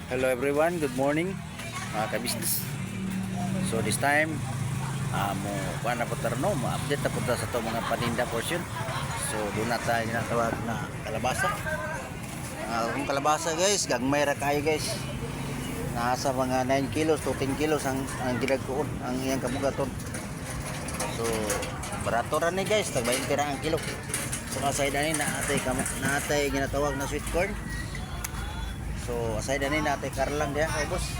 Hello everyone, good morning mga ka-business. So this time mo kuan na po tarno, ma-update na po ta sa to mga paninda portion. So doon na tayo ginatawag na kalabasa. Kung kalabasa guys, gagmay ra kayo guys. Nasa mga 9 kilos to 10 kilos ang ginagkuon, ang iyang kabugaton. So barato ra ni guys, tag 20 ra ang kilo. So kasay dani naatay ginatawag na sweet corn. So aside ani natay karlang diha kay boss.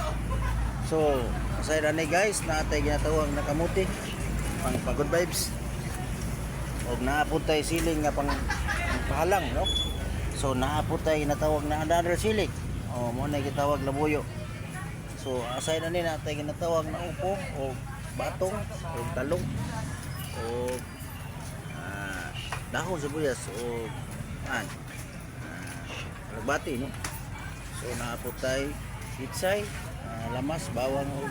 So aside ani guys natay ginatawag na kamuti pang good vibes. Og naapod tay siling nga pang pahalang no. So naapod tay ginatawag na another siling. Oh mo na gitawag na buyo. So aside ani natay ginatawag na upo o batong o talong o dahon sibuyas o alagbati no. So naapot tayo itsay, lamas, bawang o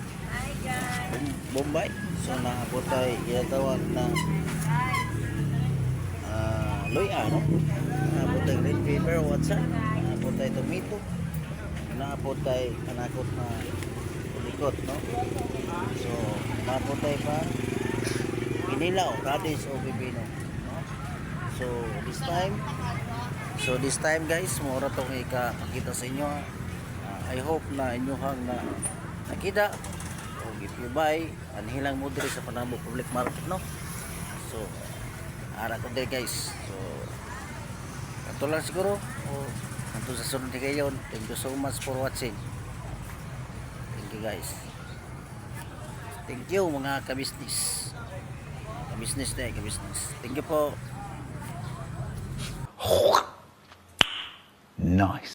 bombay. So naapot tayo ginatawag na loya no? Naapot tayo green pepper o watsa. Naapot tayo tomato. Naapot tayo kanakot na likot no? So naapot tayo pa inilaw, radish o pipino no? So this time guys, mura tong ipakita sa inyo. I hope na inyohang na nakita o if you buy anhilang mo diri sa Panabo Public Market no. So ara ko diri guys. So ato lang siguro o ato sa sunod ni kayon. Thank you so much for watching. Thank you guys. Thank you mga ka-business. Ka-business na ka-business. Thank you po. Nice.